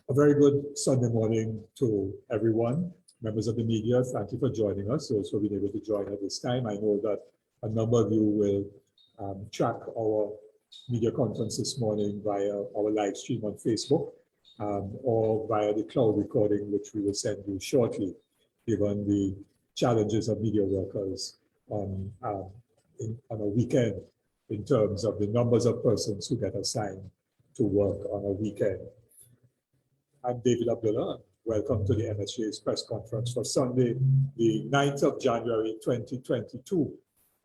A very good Sunday morning to everyone. Members of the media, thank you for joining us. Those who have been able to join at this time. I know that a number of you will track our media conference this morning via our live stream on Facebook or via the cloud recording, which we will send you shortly, given the challenges of media workers on a weekend in terms of the numbers of persons who get assigned to work on a weekend. I'm David Abdullah. Welcome to the MSJ's press conference for Sunday, the 9th of January, 2022.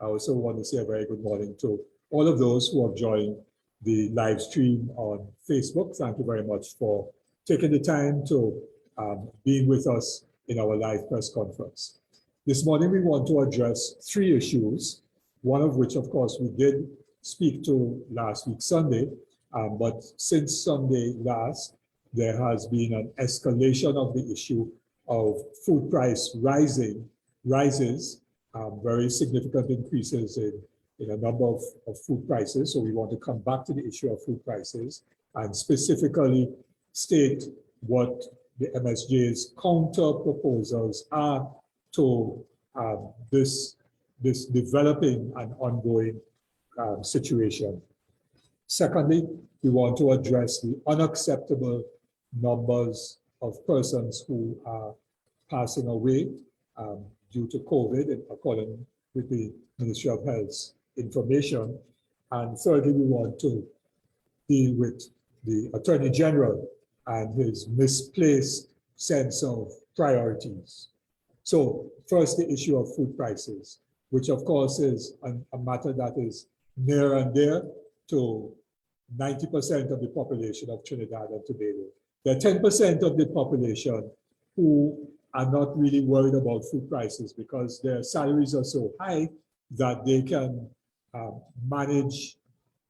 I also want to say a very good morning to all of those who have joined the live stream on Facebook. Thank you very much for taking the time to being with us in our live press conference. This morning, we want to address three issues, one of which, of course, we did speak to last week, Sunday, but since Sunday last, there has been an escalation of the issue of food price rises, very significant increases in a number of food prices. So we want to come back to the issue of food prices and specifically state what the MSJ's counter proposals are to this developing and ongoing situation. Secondly, we want to address the unacceptable numbers of persons who are passing away due to COVID, according with the Ministry of Health's information. And thirdly, we want to deal with the Attorney General and his misplaced sense of priorities. So first, the issue of food prices, which of course is a matter that is near and dear to 90% of the population of Trinidad and Tobago. There are 10% of the population who are not really worried about food prices because their salaries are so high that they can manage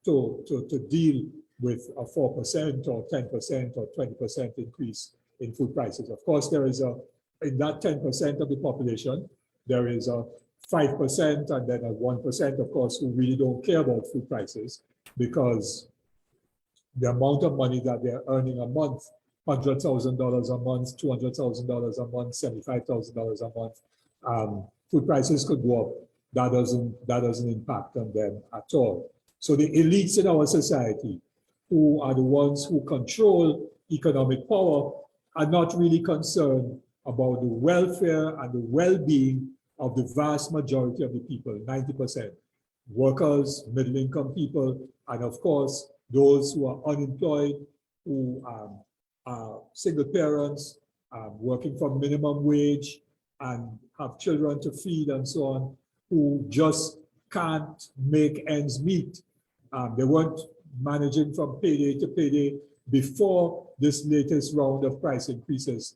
to deal with a 4% or 10% or 20% increase in food prices. Of course, there is in that 10% of the population, there is a 5% and then a 1%, of course, who really don't care about food prices because the amount of money that they're earning a month, $100,000 a month, $200,000 a month, $75,000 a month, food prices could go up. That doesn't impact on them at all. So the elites in our society, who are the ones who control economic power, are not really concerned about the welfare and the well-being of the vast majority of the people, 90%. Workers, middle-income people, and of course, those who are unemployed, who are single parents, working for minimum wage, and have children to feed and so on, who just can't make ends meet. They weren't managing from payday to payday before this latest round of price increases,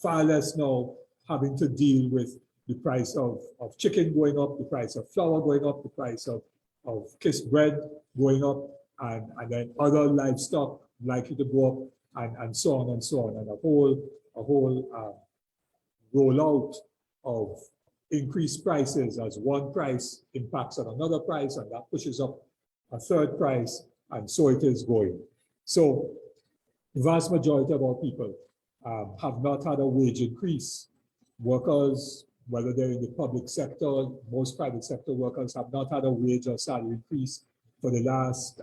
far less now having to deal with the price of chicken going up, the price of flour going up, the price of kiss bread going up, and then other livestock likely to go up, and so on and so on, and a whole rollout of increased prices as one price impacts on another price, and that pushes up a third price, and so it is going. So the vast majority of our people have not had a wage increase. Workers, whether they're in the public sector, most private sector workers have not had a wage or salary increase for the last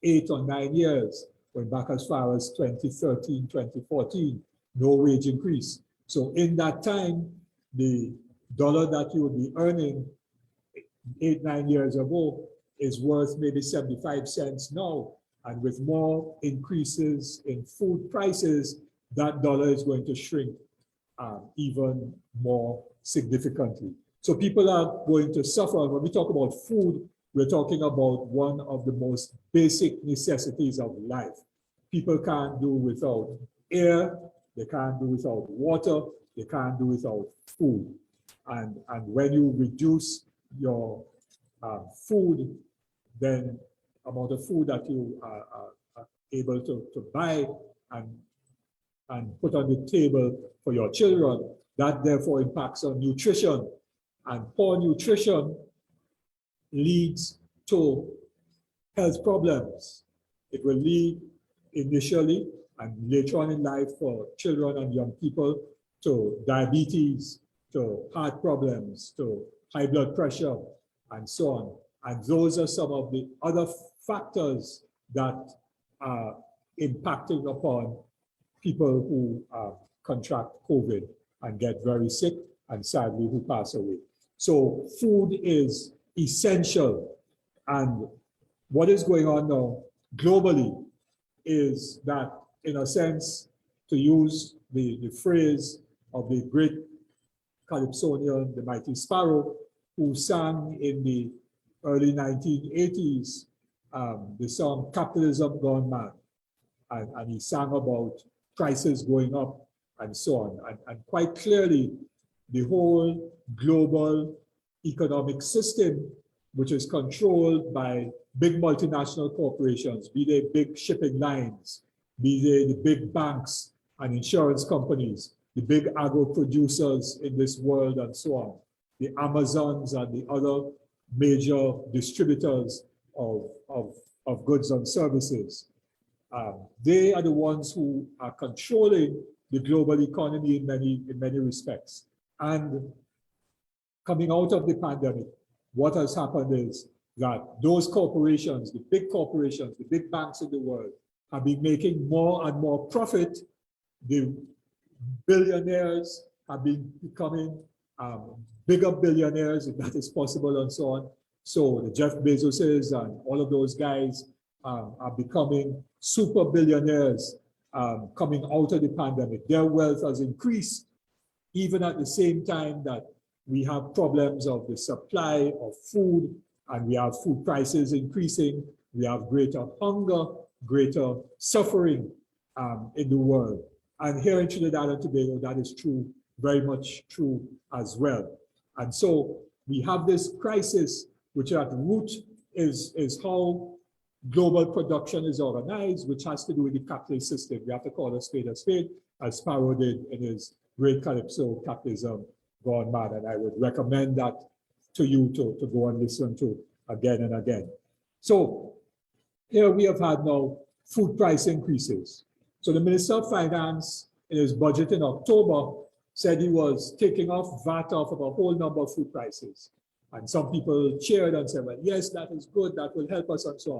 8 or 9 years, going back as far as 2013, 2014, no wage increase. So in that time, the dollar that you would be earning 8, 9 years ago is worth maybe 75 cents now. And with more increases in food prices, that dollar is going to shrink even more significantly. So people are going to suffer. And when we talk about food, we're talking about one of the most basic necessities of life. People can't do without air, they can't do without water, they can't do without food. And when you reduce your food, then amount of food that you are able to buy and put on the table for your children, that therefore impacts on nutrition. And poor nutrition leads to health problems. It will lead initially and later on in life for children and young people, to diabetes, to heart problems, to high blood pressure, and so on. And those are some of the other factors that are impacting upon people who contract COVID and get very sick and sadly who pass away. So food is essential. And what is going on now globally is that, in a sense, to use the phrase of the great Calypsonian, the Mighty Sparrow, who sang in the early 1980s the song Capitalism Gone Mad. And he sang about prices going up and so on. And quite clearly, the whole global economic system, which is controlled by big multinational corporations, be they big shipping lines, be they the big banks and insurance companies, the big agro producers in this world and so on, the Amazons and the other major distributors of goods and services. They are the ones who are controlling the global economy in many respects. And coming out of the pandemic, what has happened is that those corporations, the big banks in the world, have been making more and more profit. The billionaires have been becoming bigger billionaires, if that is possible, and so on. So the Jeff Bezoses and all of those guys are becoming super billionaires coming out of the pandemic. Their wealth has increased, even at the same time that we have problems of the supply of food, and we have food prices increasing. We have greater hunger, greater suffering in the world. And here in Trinidad and Tobago, that is true, very much true as well. And so we have this crisis, which at root is how global production is organized, which has to do with the capitalist system. We have to call a spade, as Sparrow did in his great Calypso, Capitalism Gone Mad. And I would recommend that to you to go and listen to again and again. So here we have had now food price increases. So the Minister of Finance in his budget in October said he was taking off VAT off of a whole number of food prices. And some people cheered and said, well, yes, that is good, that will help us and so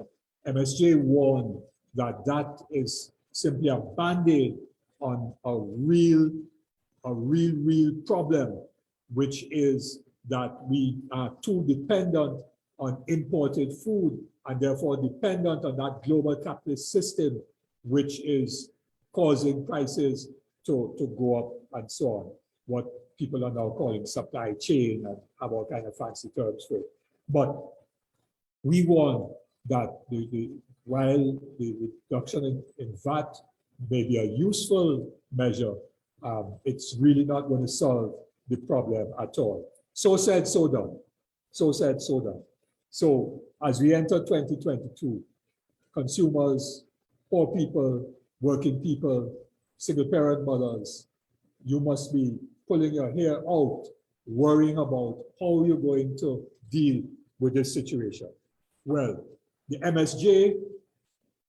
on. MSJ warned that that is simply a band-aid on a real problem, which is that we are too dependent on imported food and therefore dependent on that global capitalist system, which is causing prices to go up and so on. What people are now calling supply chain and have all kind of fancy terms for it. But we warn that while the reduction in VAT may be a useful measure, it's really not going to solve the problem at all. So said, so done. So said, so done. So as we enter 2022, consumers, poor people, working people, single parent mothers, you must be pulling your hair out, worrying about how you're going to deal with this situation. Well, the MSJ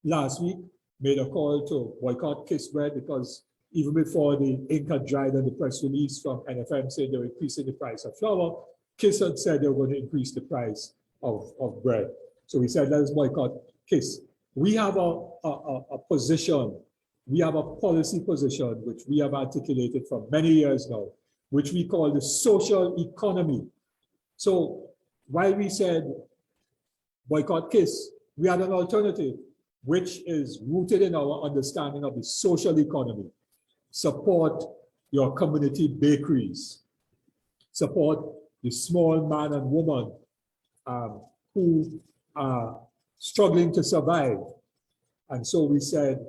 last week made a call to boycott Kiss bread because even before the ink had dried on the press release from NFM saying they were increasing the price of flour, Kiss had said they were going to increase the price of bread. So we said, let's boycott Kiss. We have a position, we have a policy position, which we have articulated for many years now, which we call the social economy. So while we said boycott Kiss, we had an alternative, which is rooted in our understanding of the social economy. Support your community bakeries. Support the small man and woman who are struggling to survive. And so we said,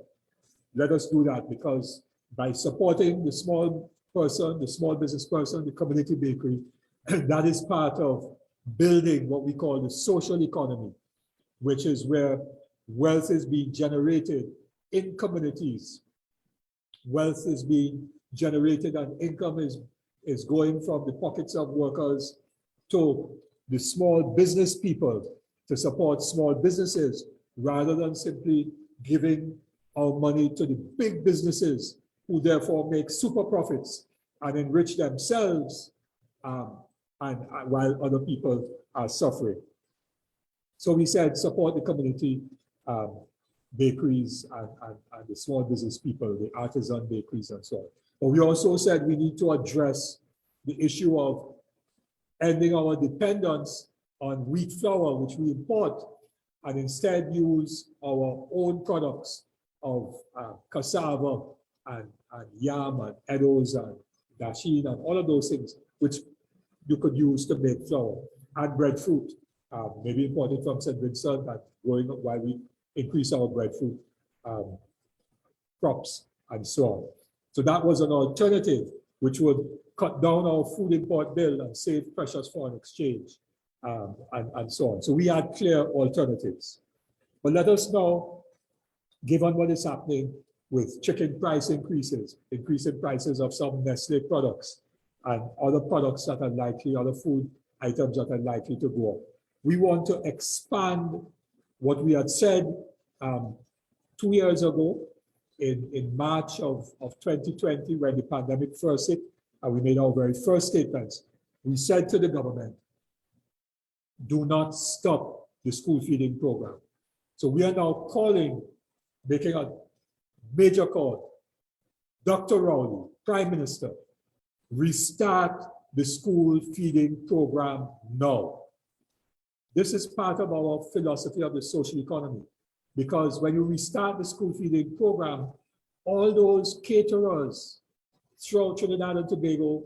let us do that, because by supporting the small person, the small business person, the community bakery, that is part of building what we call the social economy, which is where wealth is being generated in communities. Wealth is being generated and income is going from the pockets of workers to the small business people to support small businesses, rather than simply giving our money to the big businesses who therefore make super profits and enrich themselves and while other people are suffering. So we said support the community bakeries and the small business people, the artisan bakeries and so on. But we also said we need to address the issue of ending our dependence on wheat flour, which we import, and instead use our own products of cassava and yam and eddos and dasheen and all of those things, which you could use to make flour, and breadfruit, maybe imported from St. Vincent and growing up while we increase our breadfruit crops and so on. So that was an alternative which would cut down our food import bill and save precious foreign exchange and so on. So we had clear alternatives. But let us now, given what is happening with chicken price increases, increase in prices of some Nestle products and other products that are likely, other food items that are likely to go up. We want to expand what we had said 2 years ago in March of 2020 when the pandemic first hit, and we made our very first statements. We said to the government, do not stop the school feeding program. So we are now calling, making a major call. Dr. Rowley, Prime Minister, restart the school feeding program now. This is part of our philosophy of the social economy, because when you restart the school feeding program, all those caterers throughout Trinidad and Tobago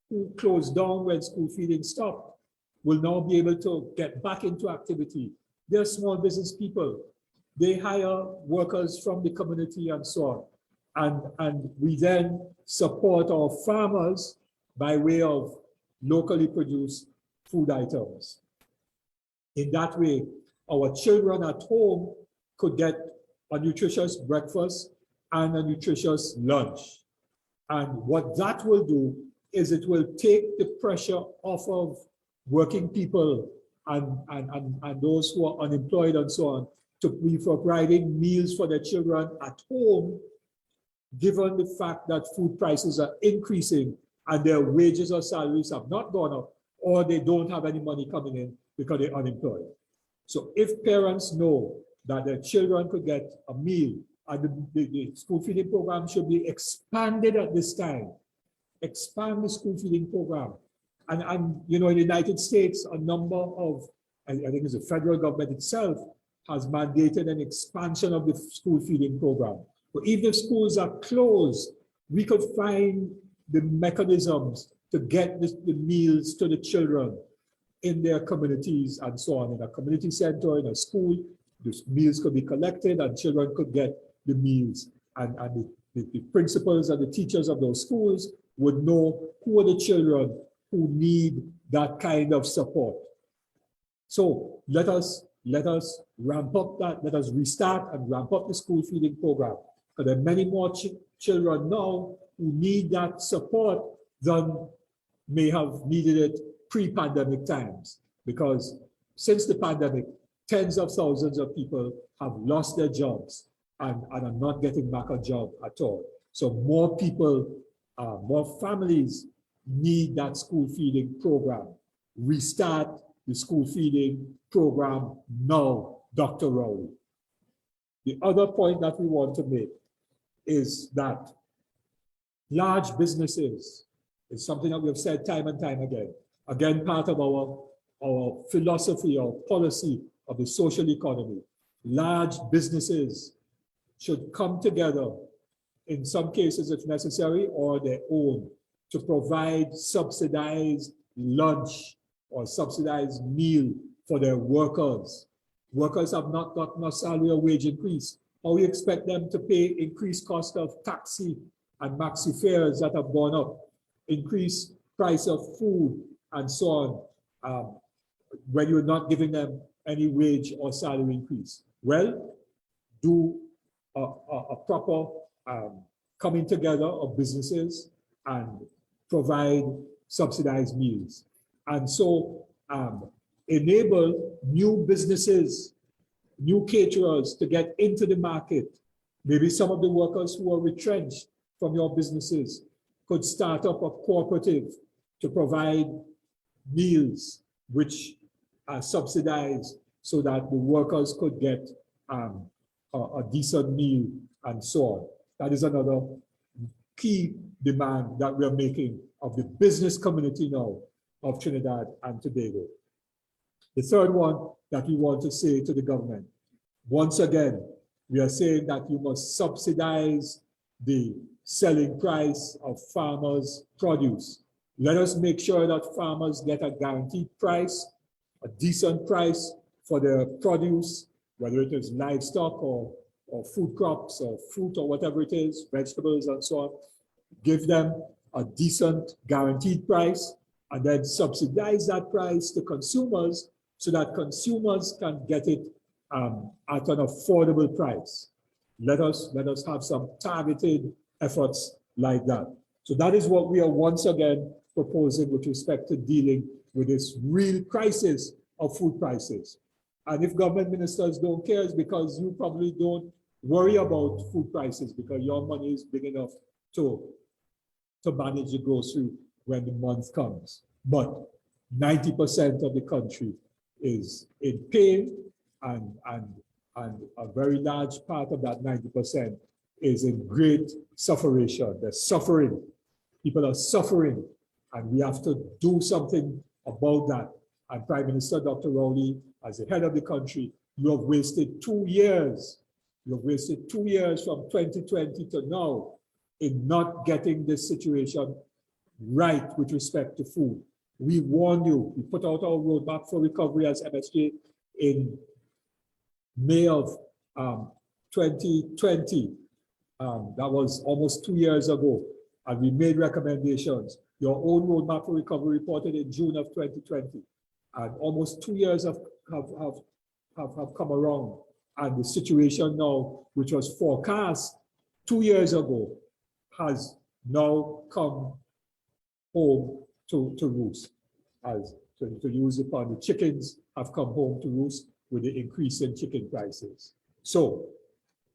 who closed down when school feeding stopped will now be able to get back into activity. They're small business people. They hire workers from the community and so on. And we then support our farmers by way of locally produced food items. In that way, our children at home could get a nutritious breakfast and a nutritious lunch. And what that will do is it will take the pressure off of working people and those who are unemployed and so on to be providing meals for their children at home, given the fact that food prices are increasing and their wages or salaries have not gone up, or they don't have any money coming in because they're unemployed. So if parents know that their children could get a meal, and the school feeding program should be expanded at this time. Expand the school feeding program. And you know, in the United States, a number of, I think it's the federal government itself, has mandated an expansion of the school feeding program. But even if schools are closed, we could find the mechanisms to get the meals to the children in their communities and so on. In a community center, in a school, the meals could be collected and children could get the meals. And the principals and the teachers of those schools would know who are the children who need that kind of support. So let us ramp up that, let us restart and ramp up the school feeding program. Because there are many more children now who need that support than may have needed it pre-pandemic times. Because since the pandemic, tens of thousands of people have lost their jobs and are not getting back a job at all. So more people, more families need that school feeding program. Restart the school feeding program now, Dr. Rowley. The other point that we want to make is that large businesses is something that we have said time and time again. Again, part of our philosophy or policy of the social economy. Large businesses should come together, in some cases if necessary, or their own, to provide subsidized lunch or subsidized meal for their workers. Workers have not gotten a salary or wage increase. How we expect them to pay increased cost of taxi and maxi fares that have gone up, increased price of food and so on, when you're not giving them any wage or salary increase? Well, do a proper coming together of businesses and provide subsidized meals. And so enable new businesses, new caterers to get into the market Maybe some of the workers who are retrenched from your businesses could start up a cooperative to provide meals which are subsidized so that the workers could get a decent meal and so on. That is another key demand that we are making of the business community now of Trinidad and Tobago. The third one that we want to say to the government, once again, we are saying that you must subsidize the selling price of farmers' produce. Let us make sure that farmers get a guaranteed price, a decent price for their produce, whether it is livestock or food crops or fruit or whatever it is, vegetables and so on. Give them a decent guaranteed price and then subsidize that price to consumers so that consumers can get it at an affordable price. Let us have some targeted efforts like that. So that is what we are once again proposing with respect to dealing with this real crisis of food prices. And if government ministers don't care, it's because you probably don't worry about food prices because your money is big enough to manage the grocery when the month comes. But 90% of the country is in pain, and a very large part of that 90% is in great sufferation. They're suffering. People are suffering, and we have to do something about that. And Prime Minister Dr. Rowley, as the head of the country, you have wasted 2 years. You have wasted 2 years from 2020 to now in not getting this situation right with respect to food. We warned you. We put out our roadmap for recovery as MSJ in May of 2020. That was almost 2 years ago. And we made recommendations. Your own roadmap for recovery reported in June of 2020. And almost 2 years have come around. And the situation now, which was forecast 2 years ago, has now come home to roost. As to use upon the chickens have come home to roost with the increase in chicken prices. So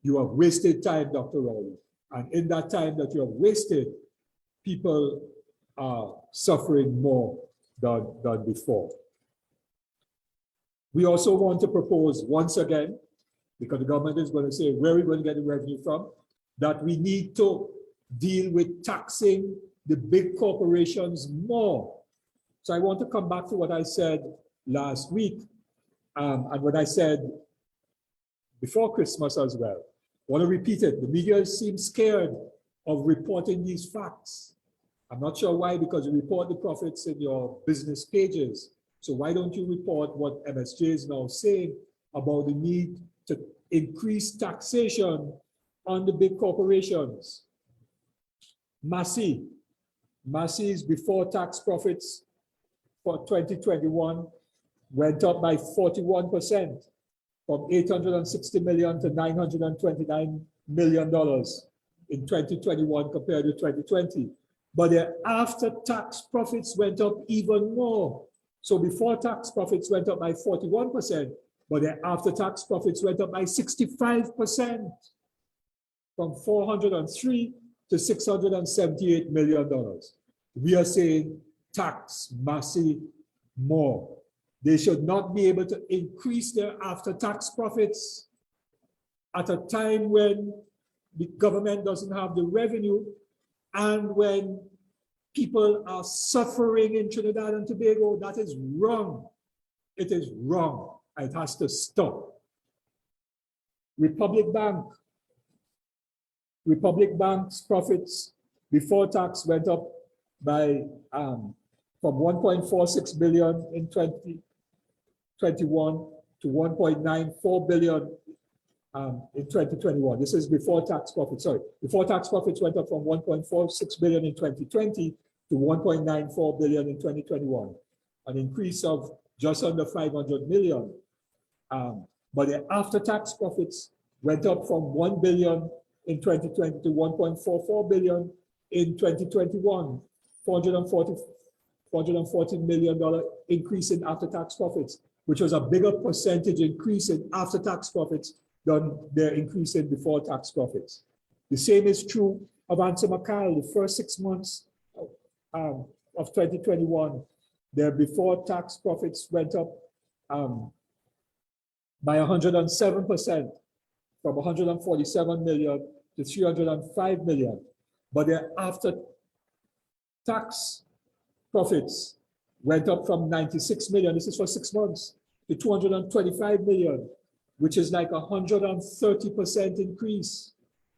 you have wasted time, Dr. Rowley. And in that time that you have wasted, people are suffering more than before. We also want to propose once again, because the government is going to say, where are we going to get the revenue from? That we need to deal with taxing the big corporations more. So I want to come back to what I said last week and what I said before Christmas as well. I want to repeat it. The media seems scared of reporting these facts. I'm not sure why, because you report the profits in your business pages. So why don't you report what MSJ is now saying about the need to increase taxation on the big corporations? Massey's before tax profits for 2021 went up by 41% from $860 million to $929 million in 2021 compared to 2020. But their after-tax profits went up even more. So before tax profits went up by 41%, but their after-tax profits went up by 65%, from $403 to $678 million. We are saying tax Massey more. They should not be able to increase their after-tax profits at a time when the government doesn't have the revenue and when people are suffering in Trinidad and Tobago. That is wrong. It is wrong. It has to stop. Republic Bank's profits before tax went up by from 1.46 billion in 2021 to 1.94 billion in 2021. This is before tax profits. Sorry, before tax profits went up from 1.46 billion in 2020 to 1.94 billion in 2021, an increase of just under 500 million. But the after-tax profits went up from 1 billion in 2020 to 1.44 billion in 2021, $440 million increase in after-tax profits, which was a bigger percentage increase in after-tax profits they're increasing before tax profits. The same is true of Answer McCall. The first 6 months of 2021, their before tax profits went up by 107%, from 147 million to 305 million. But their after tax profits went up from 96 million, this is for 6 months, to 225 million, which is like 130% increase.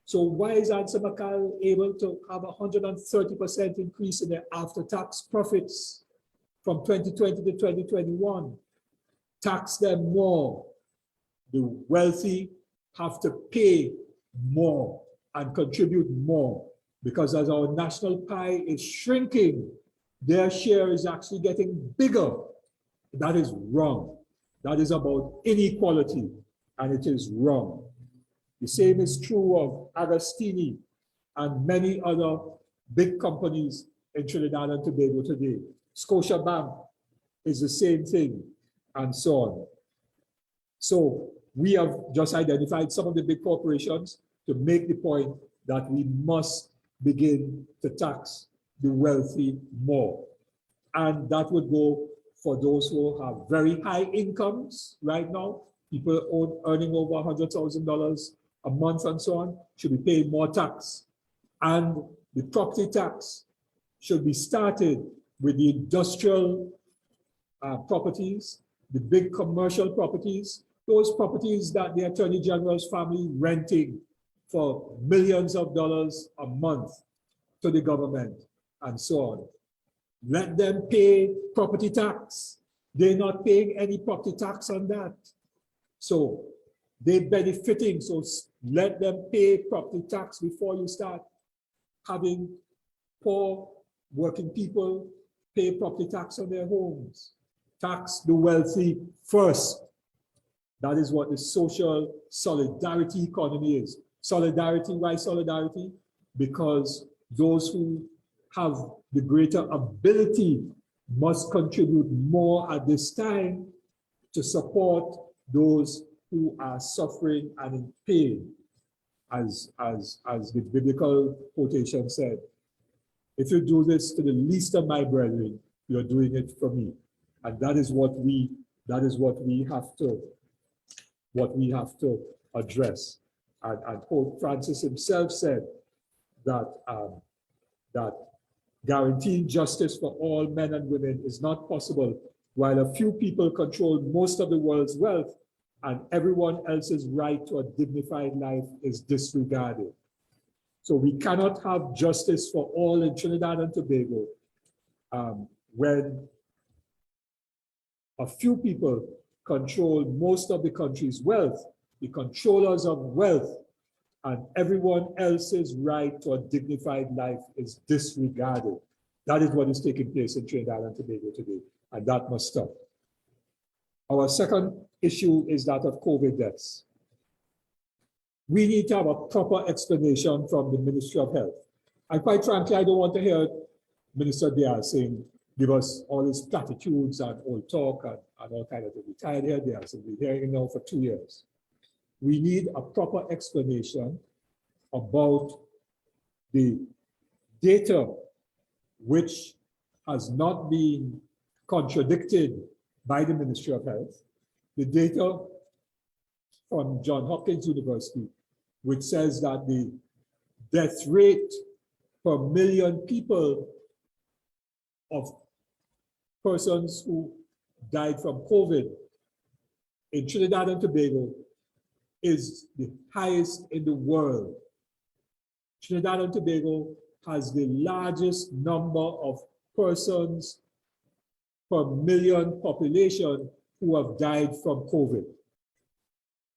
So why is Answer McCall able to have 130% increase in their after-tax profits from 2020 to 2021? Tax them more. The wealthy have to pay more and contribute more, because as our national pie is shrinking, their share is actually getting bigger. That is wrong. That is about inequality, and it is wrong. The same is true of Agostini and many other big companies in Trinidad and Tobago today. Scotiabank is the same thing, and so on. So we have just identified some of the big corporations to make the point that we must begin to tax the wealthy more. And that would go for those who have very high incomes right now. People earning over $100,000 a month and so on should be paying more tax. And the property tax should be started with the industrial properties, the big commercial properties, those properties that the Attorney General's family renting for millions of dollars a month to the government and so on. Let them pay property tax. They're not paying any property tax on that. So they're benefiting, so let them pay property tax before you start having poor working people pay property tax on their homes. Tax the wealthy first. That is what the social solidarity economy is. Solidarity, why solidarity? Because those who have the greater ability must contribute more at this time to support those who are suffering and in pain, as the biblical quotation said. If you do this to the least of my brethren, you're doing it for me. And that is what we have to address. And Pope Francis himself said that that guaranteeing justice for all men and women is not possible while a few people control most of the world's wealth and everyone else's right to a dignified life is disregarded. So we cannot have justice for all in Trinidad and Tobago when a few people control most of the country's wealth, the controllers of wealth, and everyone else's right to a dignified life is disregarded. That is what is taking place in Trinidad and Tobago today, and that must stop. Our second issue is that of COVID deaths. We need to have a proper explanation from the Ministry of Health. And quite frankly, I don't want to hear Minister Diaz saying, give us all his platitudes and old talk and all kind of things. We're tired here, Diaz, and we've been hearing it now for 2 years. We need a proper explanation about the data which has not been contradicted by the Ministry of Health, the data from Johns Hopkins University, which says that the death rate per million people of persons who died from COVID in Trinidad and Tobago is the highest in the world. Trinidad and Tobago has the largest number of persons per million population who have died from COVID.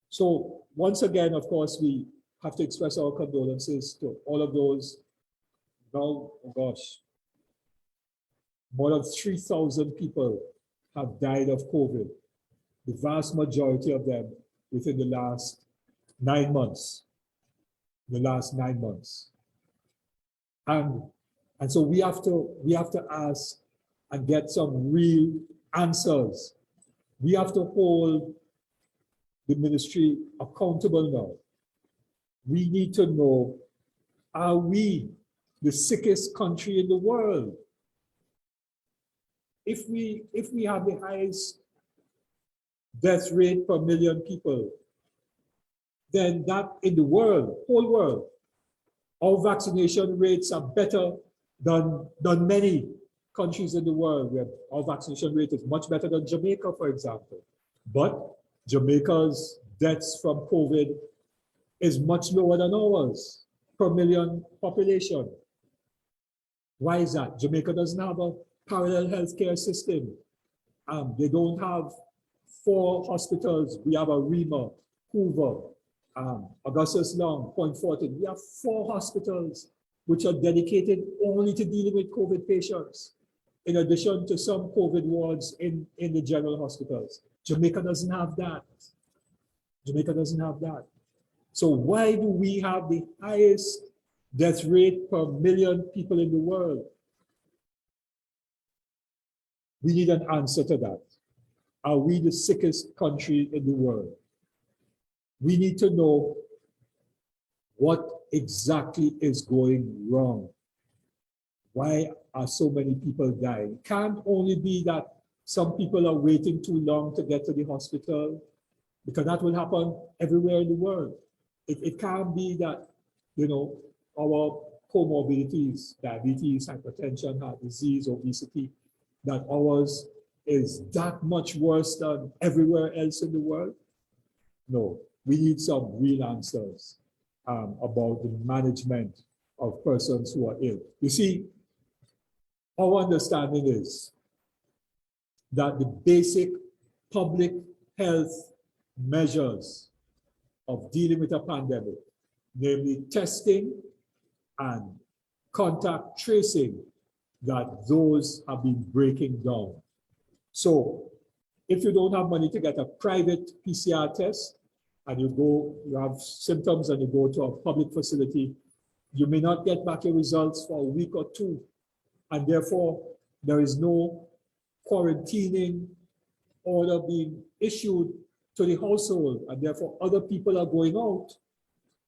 So once again, of course, we have to express our condolences to all of those. Now, oh gosh, more than 3,000 people have died of COVID. The vast majority of them within the last 9 months. And so we have to ask and get some real answers. We have to hold the ministry accountable now. We need to know, are we the sickest country in the world? If we have the highest death rate per million people, then that in the world, whole world, our vaccination rates are better than many countries in the world where our vaccination rate is much better than Jamaica, for example. But Jamaica's deaths from COVID is much lower than ours per million population. Why is that? Jamaica doesn't have a parallel healthcare system. They don't have 4 hospitals. We have a Rima, Hoover, Augustus Long, Point Fortin. We have 4 hospitals which are dedicated only to dealing with COVID patients, in addition to some COVID wards in the general hospitals. Jamaica doesn't have that. Jamaica doesn't have that. So why do we have the highest death rate per million people in the world? We need an answer to that. Are we the sickest country in the world? We need to know what exactly is going wrong. Why are so many people dying? It can't only be that some people are waiting too long to get to the hospital, because that will happen everywhere in the world. It can't be that, you know, our comorbidities, diabetes, hypertension, heart disease, obesity, that ours is that much worse than everywhere else in the world. No, we need some real answers about the management of persons who are ill. You see, our understanding is that the basic public health measures of dealing with a pandemic, namely testing and contact tracing, that those have been breaking down. So if you don't have money to get a private PCR test and you have symptoms and you go to a public facility, you may not get back your results for a week or 2. And therefore, there is no quarantining order being issued to the household. And therefore, other people are going out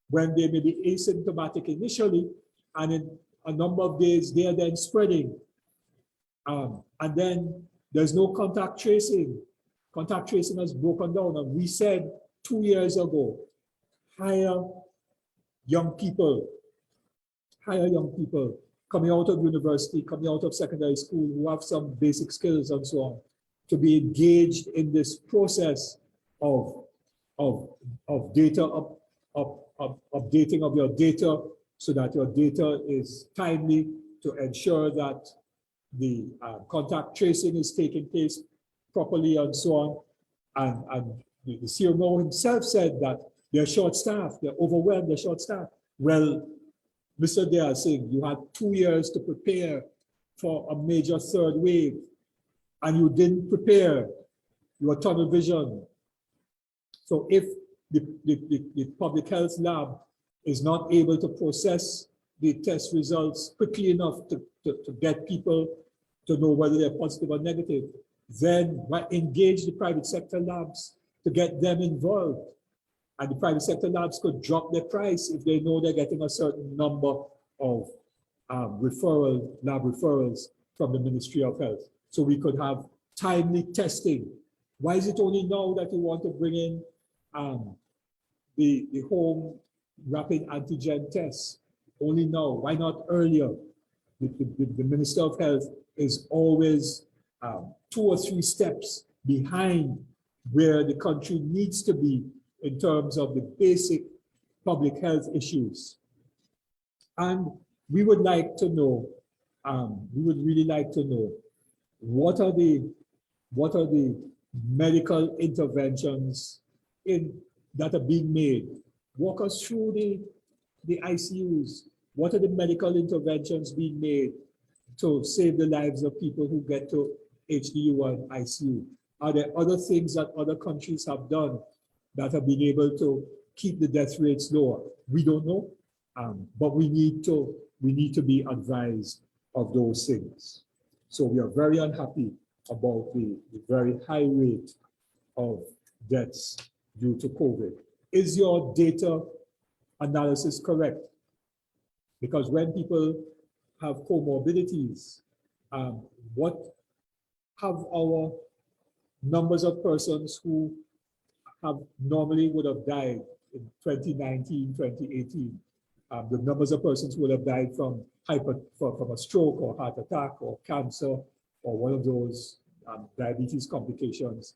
when they may be asymptomatic initially, and in a number of days, they are then spreading. And then there's no contact tracing. Contact tracing has broken down. And we said 2 years ago, hire young people coming out of university, coming out of secondary school, who have some basic skills and so on, to be engaged in this process of data updating of your data, so that your data is timely, to ensure that the contact tracing is taking place properly and so on. And the CMO himself said that they're short-staffed, they're overwhelmed, they're short-staffed. Well, Mr. Dale Singh, you had 2 years to prepare for a major third wave, and you didn't prepare. You were tunnel vision. So if the public health lab is not able to process the test results quickly enough to get people to know whether they're positive or negative, then engage the private sector labs to get them involved. And the private sector labs could drop their price if they know they're getting a certain number of lab referrals from the Ministry of Health. So we could have timely testing. Why is it only now that you want to bring in the home rapid antigen tests? Only now. Why not earlier? The Minister of Health is always 2 or 3 steps behind where the country needs to be in terms of the basic public health issues. And we would like to know, we would really like to know, what are the medical interventions that are being made? Walk us through the ICUs. What are the medical interventions being made to save the lives of people who get to HDU and ICU? Are there other things that other countries have done that have been able to keep the death rates lower? We don't know, but we need to be advised of those things. So we are very unhappy about the very high rate of deaths due to COVID. Is your data analysis correct? Because when people have comorbidities, what have our numbers of persons who have normally would have died in 2019, 2018, the numbers of persons who would have died from a stroke or heart attack or cancer or one of those diabetes complications,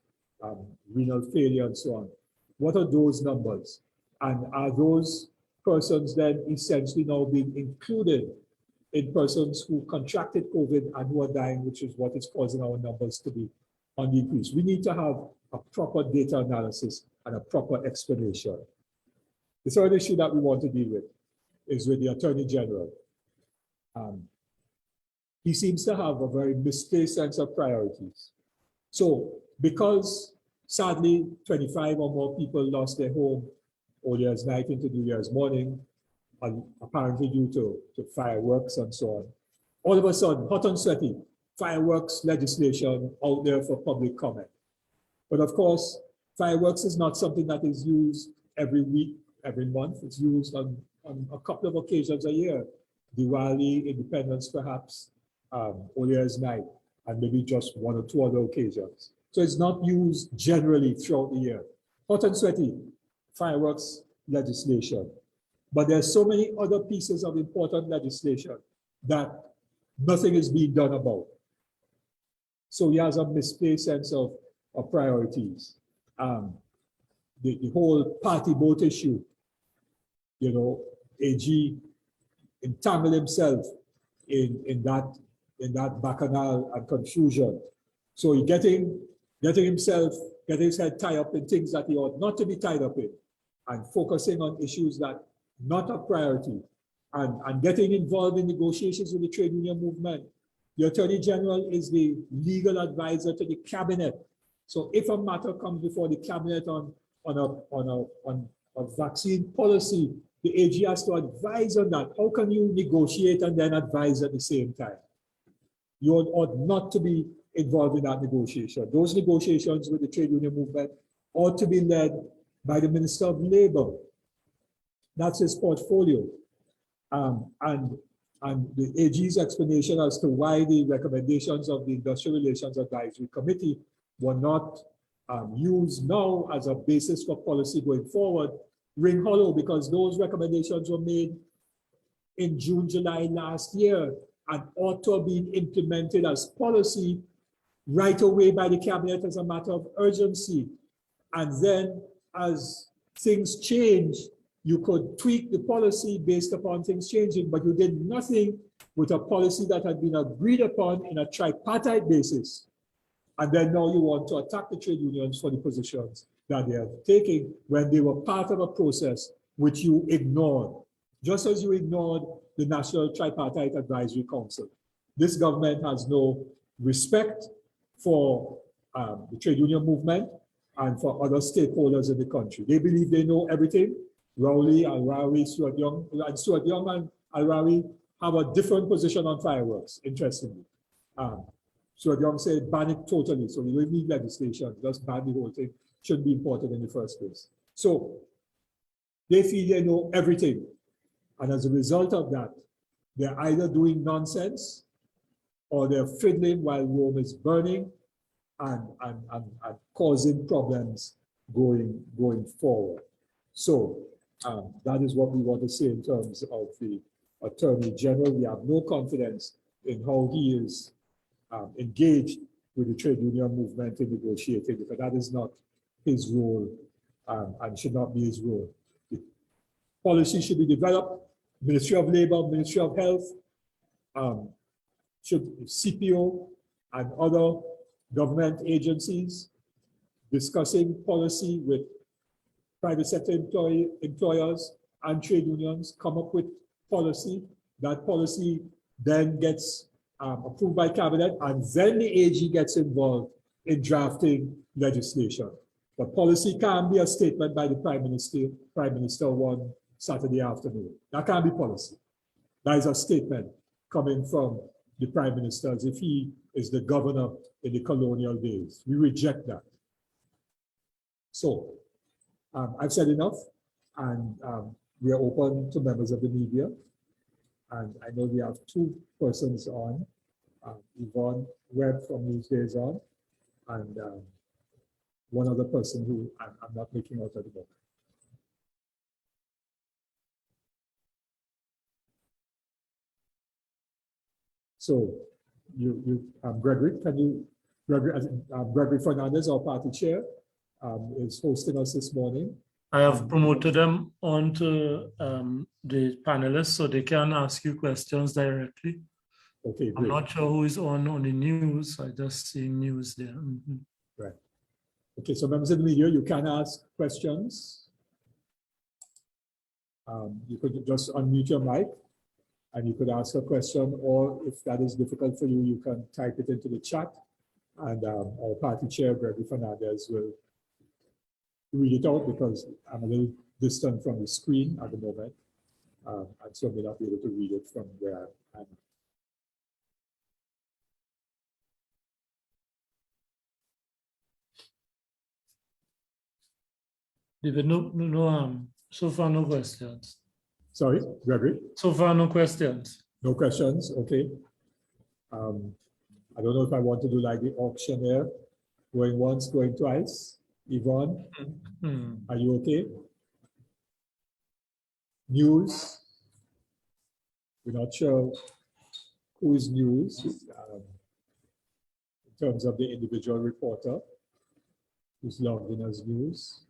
renal failure and so on. What are those numbers? And are those persons then essentially now being included in persons who contracted COVID and who are dying, which is what is causing our numbers to be on the increase? We need to have a proper data analysis and a proper explanation. The third issue that we want to deal with is with the Attorney General. He seems to have a very misplaced sense of priorities. So because sadly 25 or more people lost their home Old Year's night into New Year's morning, apparently due to fireworks and so on, all of a sudden, hot and sweaty, fireworks legislation out there for public comment. But of course, fireworks is not something that is used every week, every month. It's used on a couple of occasions a year. Diwali, Independence perhaps, Old Year's night, and maybe just one or two other occasions. So it's not used generally throughout the year. Hot and sweaty, fireworks legislation. But there's so many other pieces of important legislation that nothing is being done about. So he has a misplaced sense of priorities. The whole party vote issue, you know, AG entangled himself in that bacchanal and confusion. So he getting his head tied up in things that he ought not to be tied up in, and focusing on issues that not a priority, and getting involved in negotiations with the trade union movement. The Attorney General is the legal advisor to the cabinet. So if a matter comes before the cabinet on a vaccine policy, the AG has to advise on that. How can you negotiate and then advise at the same time? You ought not to be involved in that negotiation. Those negotiations with the trade union movement ought to be led by the Minister of Labor. That's his portfolio. And the AG's explanation as to why the recommendations of the Industrial Relations Advisory Committee were not used now as a basis for policy going forward ring hollow, because those recommendations were made in June, July last year and ought to have been implemented as policy right away by the cabinet as a matter of urgency. And then as things change, you could tweak the policy based upon things changing, but you did nothing with a policy that had been agreed upon in a tripartite basis. And then now you want to attack the trade unions for the positions that they are taking when they were part of a process which you ignored, just as you ignored the National Tripartite Advisory Council. This government has no respect for the trade union movement and for other stakeholders in the country. They believe they know everything. Rowley, Al-Rawi, Stuart Young and Al-Rawi have a different position on fireworks, interestingly. Stuart Young said ban it totally, so we don't need legislation, just ban the whole thing. Shouldn't be important in the first place. So they feel they know everything. And as a result of that, they're either doing nonsense or they're fiddling while Rome is burning and causing problems going forward. So that is what we want to say in terms of the Attorney General. We have no confidence in how he is engaged with the trade union movement in negotiating, because that is not his role and should not be his role. The policy should be developed. Ministry of Labor, Ministry of Health, CPO and other government agencies discussing policy with private sector employers and trade unions, come up with policy. That policy then gets approved by cabinet, and then the AG gets involved in drafting legislation. But policy can't be a statement by the Prime Minister one Saturday afternoon. That can't be policy. That is a statement coming from the Prime Minister as if he is the governor in the colonial days. We reject that. So I've said enough, and we are open to members of the media. And I know we have two persons on, Yvonne Webb from Newsdays On, and one other person who I'm not making out at the moment. So Gregory, Gregory Fernandez, our party chair, is hosting us this morning. I have promoted them onto the panelists so they can ask you questions directly. Okay, great. I'm not sure who is on the news. I just see news there. Right. Okay, so members of the media, you can ask questions. You could just unmute your mic and you could ask a question, or if that is difficult for you, you can type it into the chat, and our party chair, Gregory Fernandez, will read it out because I'm a little distant from the screen at the moment, and so I may not be able to read it from where I'm. David, so far no questions. Sorry, Gregory? So far no questions. No questions, okay. I don't know if I want to do like the auctioneer, going once, going twice. Yvonne, are you okay? News, we're not sure who is news in terms of the individual reporter who's logged in as news.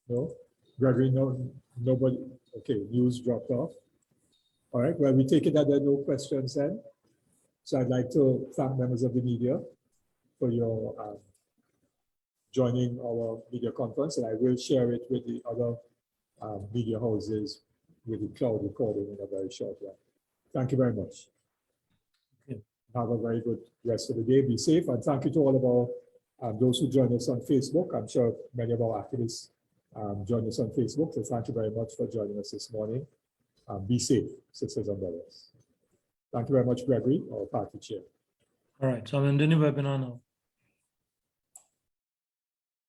No? Gregory, no, nobody. Okay, news dropped off. All right, well, we take it that there are no questions then. So I'd like to thank members of the media for your joining our media conference, and I will share it with the other media houses with the cloud recording in a very short while. Thank you very much. Okay. Have a very good rest of the day. Be safe, and thank you to all of our those who join us on Facebook. I'm sure many of our activists join us on Facebook, so thank you very much for joining us this morning. Be safe, sisters and brothers. Thank you very much, Gregory, our party chair. All right, so I'm ending the webinar now.